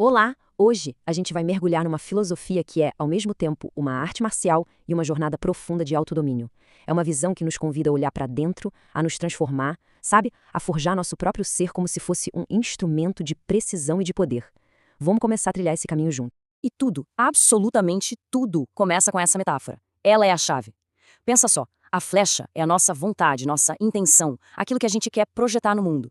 Olá! Hoje a gente vai mergulhar numa filosofia que é, ao mesmo tempo, uma arte marcial e uma jornada profunda de autodomínio. É uma visão que nos convida a olhar para dentro, a nos transformar, sabe? A forjar nosso próprio ser como se fosse um instrumento de precisão e de poder. Vamos começar a trilhar esse caminho junto. E tudo, absolutamente tudo, começa com essa metáfora. Ela é a chave. Pensa só, a flecha é a nossa vontade, nossa intenção, aquilo que a gente quer projetar no mundo.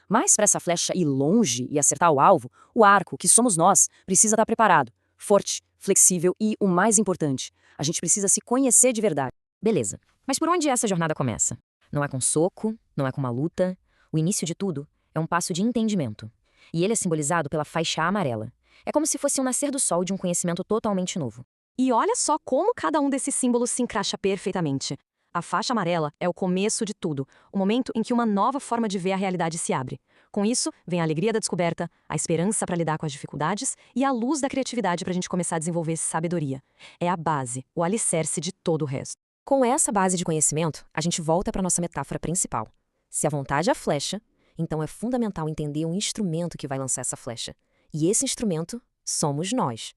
Mas para essa flecha ir longe e acertar o alvo, o arco, que somos nós, precisa estar preparado, forte, flexível e, o mais importante, a gente precisa se conhecer de verdade. Beleza. Mas por onde essa jornada começa? Não é com soco, não é com uma luta. O início de tudo é um passo de entendimento. E ele é simbolizado pela faixa amarela. É como se fosse um nascer do sol de um conhecimento totalmente novo. E olha só como cada um desses símbolos se encaixa perfeitamente. A faixa amarela é o começo de tudo, o momento em que uma nova forma de ver a realidade se abre. Com isso, vem a alegria da descoberta, a esperança para lidar com as dificuldades e a luz da criatividade para a gente começar a desenvolver sabedoria. É a base, o alicerce de todo o resto. Com essa base de conhecimento, a gente volta para nossa metáfora principal. Se a vontade é a flecha, então é fundamental entender um instrumento que vai lançar essa flecha. E esse instrumento somos nós.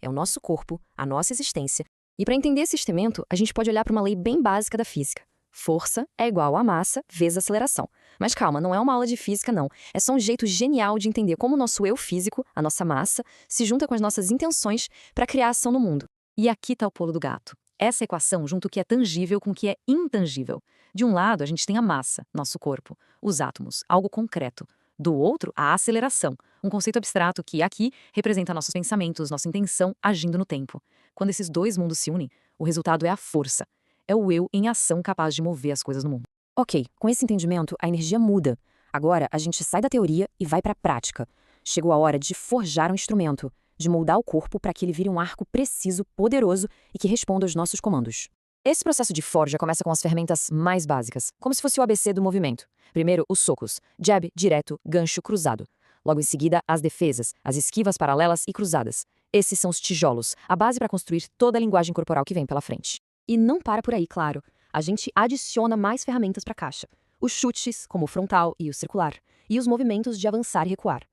É o nosso corpo, a nossa existência. E para entender esse instrumento, a gente pode olhar para uma lei bem básica da física. Força é igual a massa vezes aceleração. Mas calma, não é uma aula de física, não. É só um jeito genial de entender como o nosso eu físico, a nossa massa, se junta com as nossas intenções para criar ação no mundo. E aqui está o pulo do gato. Essa equação junta o que é tangível com o que é intangível. De um lado, a gente tem a massa, nosso corpo, os átomos, algo concreto. Do outro, a aceleração, um conceito abstrato que, aqui, representa nossos pensamentos, nossa intenção agindo no tempo. Quando esses dois mundos se unem, o resultado é a força. É o eu em ação capaz de mover as coisas no mundo. Ok, com esse entendimento, a energia muda. Agora, a gente sai da teoria e vai para a prática. Chegou a hora de forjar um instrumento, de moldar o corpo para que ele vire um arco preciso, poderoso e que responda aos nossos comandos. Esse processo de forja começa com as ferramentas mais básicas, como se fosse o ABC do movimento. Primeiro, os socos, jab, direto, gancho, cruzado. Logo em seguida, as defesas, as esquivas paralelas e cruzadas. Esses são os tijolos, a base para construir toda a linguagem corporal que vem pela frente. E não para por aí, claro. A gente adiciona mais ferramentas para a caixa. Os chutes, como o frontal e o circular, e os movimentos de avançar e recuar.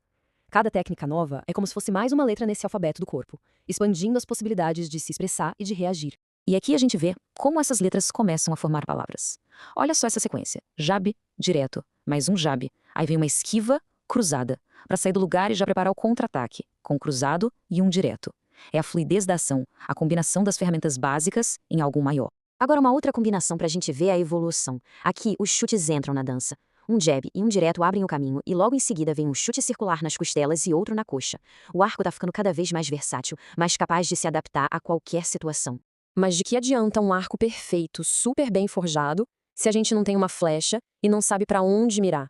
Cada técnica nova é como se fosse mais uma letra nesse alfabeto do corpo, expandindo as possibilidades de se expressar e de reagir. E aqui a gente vê como essas letras começam a formar palavras. Olha só essa sequência. Jab, direto, mais um jab. Aí vem uma esquiva, cruzada, para sair do lugar e já preparar o contra-ataque, com cruzado e um direto. É a fluidez da ação, a combinação das ferramentas básicas em algo maior. Agora uma outra combinação para a gente ver a evolução. Aqui os chutes entram na dança. Um jab e um direto abrem o caminho e logo em seguida vem um chute circular nas costelas e outro na coxa. O arco está ficando cada vez mais versátil, mais capaz de se adaptar a qualquer situação. Mas de que adianta um arco perfeito, super bem forjado, se a gente não tem uma flecha e não sabe para onde mirar?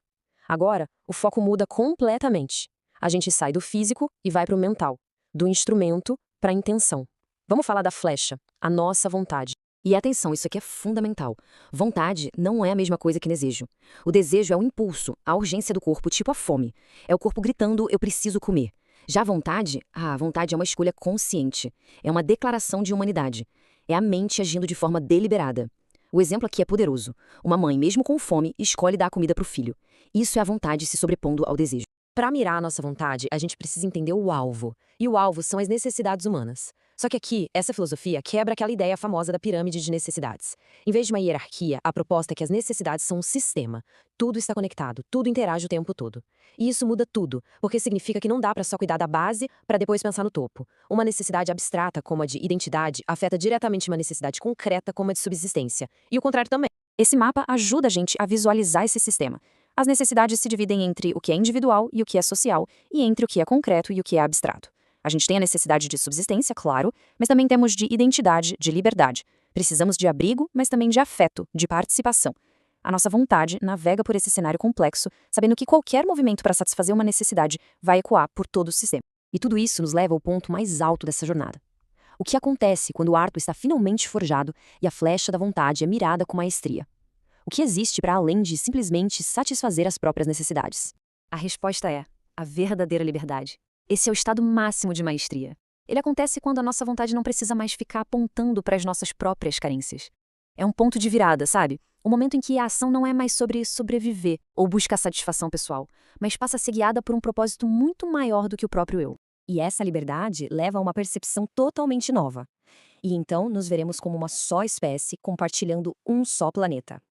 Agora, o foco muda completamente. A gente sai do físico e vai para o mental, do instrumento para a intenção. Vamos falar da flecha, a nossa vontade. E atenção, isso aqui é fundamental. Vontade não é a mesma coisa que desejo. O desejo é o impulso, a urgência do corpo, tipo a fome. É o corpo gritando, eu preciso comer. Já a vontade é uma escolha consciente. É uma declaração de humanidade. É a mente agindo de forma deliberada. O exemplo aqui é poderoso. Uma mãe, mesmo com fome, escolhe dar comida para o filho. Isso é a vontade se sobrepondo ao desejo. Para mirar a nossa vontade, a gente precisa entender o alvo. E o alvo são as necessidades humanas. Só que aqui, essa filosofia quebra aquela ideia famosa da pirâmide de necessidades. Em vez de uma hierarquia, a proposta é que as necessidades são um sistema. Tudo está conectado, tudo interage o tempo todo. E isso muda tudo, porque significa que não dá para só cuidar da base para depois pensar no topo. Uma necessidade abstrata, como a de identidade, afeta diretamente uma necessidade concreta, como a de subsistência. E o contrário também. Esse mapa ajuda a gente a visualizar esse sistema. As necessidades se dividem entre o que é individual e o que é social, e entre o que é concreto e o que é abstrato. A gente tem a necessidade de subsistência, claro, mas também temos de identidade, de liberdade. Precisamos de abrigo, mas também de afeto, de participação. A nossa vontade navega por esse cenário complexo, sabendo que qualquer movimento para satisfazer uma necessidade vai ecoar por todo o sistema. E tudo isso nos leva ao ponto mais alto dessa jornada. O que acontece quando o arco está finalmente forjado e a flecha da vontade é mirada com maestria? O que existe para além de simplesmente satisfazer as próprias necessidades? A resposta é a verdadeira liberdade. Esse é o estado máximo de maestria. Ele acontece quando a nossa vontade não precisa mais ficar apontando para as nossas próprias carências. É um ponto de virada, sabe? O momento em que a ação não é mais sobre sobreviver ou buscar satisfação pessoal, mas passa a ser guiada por um propósito muito maior do que o próprio eu. E essa liberdade leva a uma percepção totalmente nova. E então nos veremos como uma só espécie compartilhando um só planeta.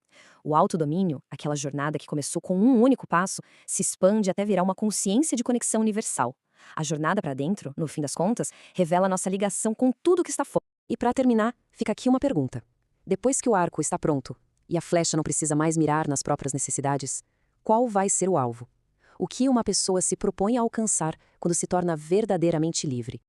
O autodomínio, aquela jornada que começou com um único passo, se expande até virar uma consciência de conexão universal. A jornada para dentro, no fim das contas, revela nossa ligação com tudo que está fora. E para terminar, fica aqui uma pergunta. Depois que o arco está pronto e a flecha não precisa mais mirar nas próprias necessidades, qual vai ser o alvo? O que uma pessoa se propõe a alcançar quando se torna verdadeiramente livre?